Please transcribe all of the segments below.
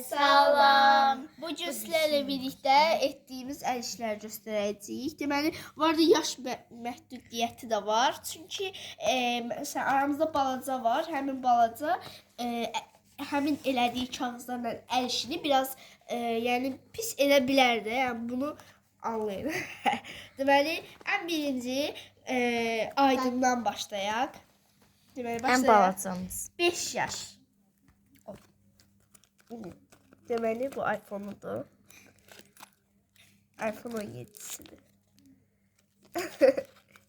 Salam. Bugün sizlerle birlikte etdiyimiz əl işləri göstərəcəyik. Deməli, bu arada yaş məhdudiyyəti də var. Çünki məsələn aramızda balaca var. Həmin balaca həmin elədiyi kağızlarla əl işini biraz yəni pis elə bilərdi. Yəni bunu anlayın. Deməli, ən birinci Aydından başlayaq. Deməli, Ən balacamız. 5 yaş. Deməli, bu iPhone-udur. iPhone 17-sidir.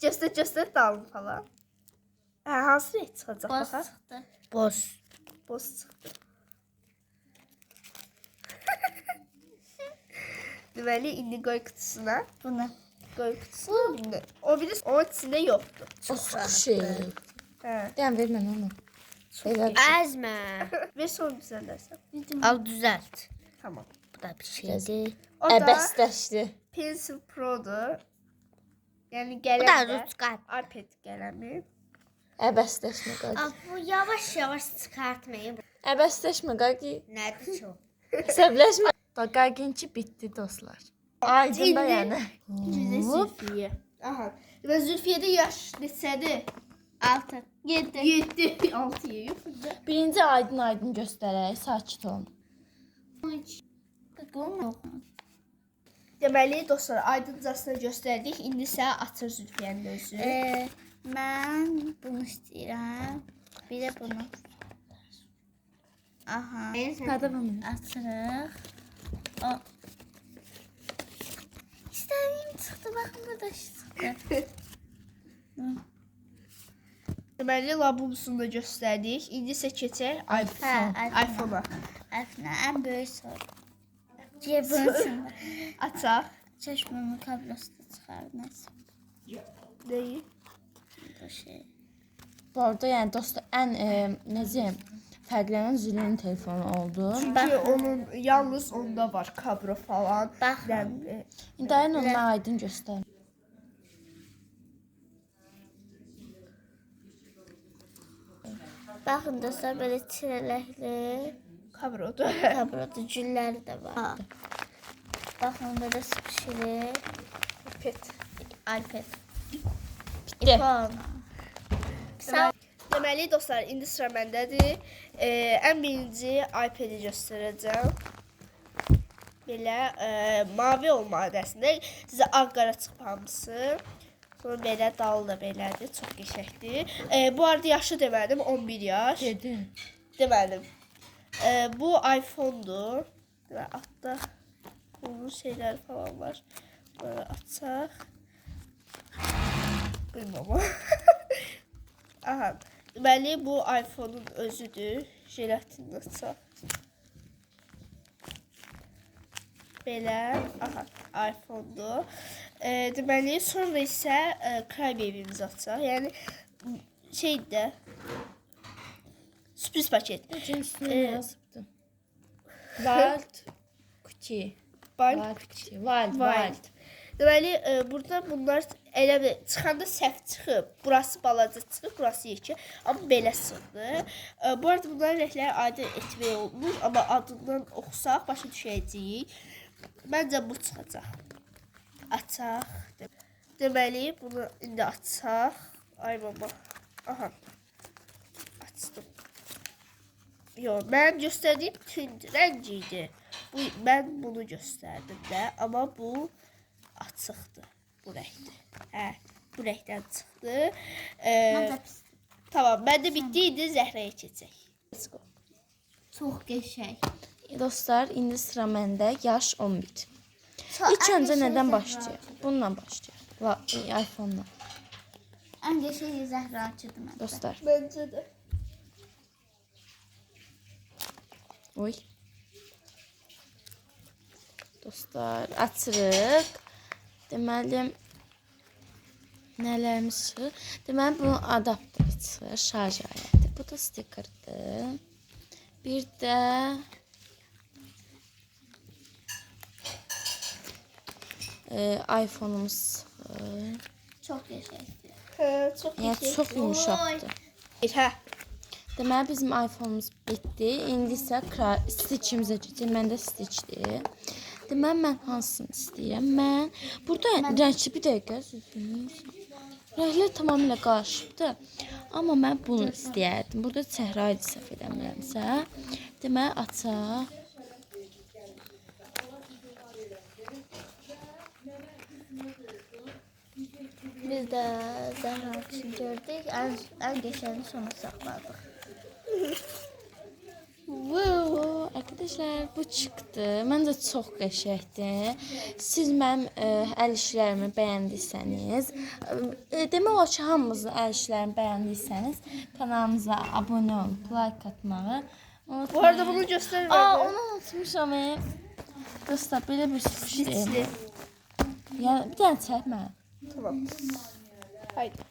Göstər dalın falan. Hansı renk çıxacaq? Boz Baxaq. çıxdı. Boz çıxdı. Deməli, indi qoy kutusuna. Bunu. Qoy kutusuna. O biri onun içində yoxdur. Çok şey. Hə. Deyəm ver mən onu. Əzmə. Və sonra düzəldərsən. Al düzəlt. Tamam. Bu da bir şeydir. O da Əbəstləşdi. Pencil Pro'dur. Yəni Bu da qələm də. ruçkat. iPad qələmi. Əbəstləşmə qaqi. Bu yavaş yavaş çıxartmayın. Əbəstləşmə qaqi. Nədir çox? Əsəbləşmə. Bax qaqinki bitdi dostlar. Aydın da yəni. Zülfiyə. Aha. Və Zülfiyədə yaş neçədir? 6. 7. 7, 6-ya yox. Birinci aydın göstərək, sakit olun. Deməli, dostlar, aydıncasını göstərdik. İndi isə açır Zülfiyənin özü. Mən bunu istəyirəm. Bir də bunu. Aha. Hadi bunu. Açırıq. O. İstədiyim çıxdı. Baxın, burada çıxdı. Deməli, labubusunu da göstərdik. İndi isə keçək iPhone-a. iPhone-a ən böyük soru. Cebin içində. Açaq. Çeşməmin kablosu da çıxardınız. Deyil. Bu şey. Bu arada yəni dostlar ən necə fərqlənən Zülün telefonu oldu. Çünki onun yalnız onda var kablo falan. Baxın. İndi ayın onu aydın göstər. Baxın dostlar, belə çirələkli Kablodur. kabloda gülləri də var. Baxın, belə sıxışırıq. iPad. Bitdi. Deməli, dostlar, indi sıra məndədir. Ən birinci iPad-i göstərəcəm. Belə mavi olmalı əslində. Sizə ağ-qara çıxıb hamısı. Sonra belə dalı da belədir. Çox qəşəngdir. Bu arada yaşı demədim, 11 yaş. Dedin. Demədim. Bu iPhone-dur. Və altda bunun şeyləri falan var. Böyle açaq. Bilməm. Aha. Deməli, bu iPhone-un özüdür. Jelatinini açaq. Belə. Aha. iPhone-dur. Deməli, sonra isə Crybaby'mizi açaq. Yəni, şeydə sürpriz paket. Üstünə yazıbdı. Wild Cookie. Wild. Deməli, burada bunlar elə bir çıxanda səhv çıxıb. Burası balaca çıxıb, burası yekə. Amma belə sığdı. Bu arada bunların rəngləri aydın etmək olmur. Amma adından oxusaq, başa düşəcəyik. Məncə bu çıxacaq. Açaq. Deməli, bunu indi açaq. Ay baba. Aha. Açdım. Yox, mən göstərdiyim tünd rəng idi. Mən bunu göstərdim də. Amma bu açıqdır. Bu rəngdir. Hə, bu rəngdən çıxdı. Tamam, məndə bitdi. İndi Zəhrəyə keçək. Let's go. Çox qəşəng. Dostlar, indi sıra məndə, yaş 11. İlk öncə nədən başlayaq? Bununla başlayaq. iPhone-la. Ən qəşəng Zəhra açırdı məndə. Dostlar. Məncə də. Oy. Dostlar, açırıq. Deməli, nələrimiz çıxır? Deməli, bunun adapteri çıxır, şarj aləti. Bu da stikerdir. Bir də iPhone-umuz çıxır. Çox qəşəngdir. Hə, çox Yəni, çox yumuşaqdır. Hə. Deməli bizim iPhone-umuz bitdi. İndi isə Stitch-imizə keçir. Məndə Stitch-dir. Deməli mən hansını istəyirəm? Mən burada rəngli bir dəqiqə sözünüz. Rənglər tamamilə qarışıbdır. Amma mən bunu istəyərdim. Burada səhra idi səhv eləmirəmsə. Deməli açaq. Biz də Zəhra üçün gördük. Ən qəşəngini sona saxladıq. Wow, arkadaşlar bu çıxdı. Məncə çox qəşəngdir. Siz mənim əl işlərimi bəyəndiysəniz, demək olar ki, hamınızın əl işlərimi bəyəndiysəniz, kanalımıza abunə olub, like atmağı unutmayın. Bu arada bunu göstərmə. Onu unutmuşam. Dostlar, belə bir sürüşdür. Yəni bir dənə çək mənə. Tamam. Haydi.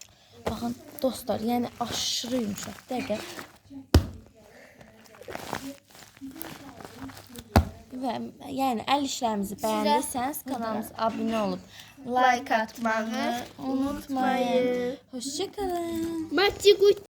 Baxın dostlar, yəni aşırı yumşaq. Dəqiqə. Və yəni əl işlərimizi bəyəndiysəniz kanalımıza abunə olub like atmağı unutmayın. Hoşça kalın. Mati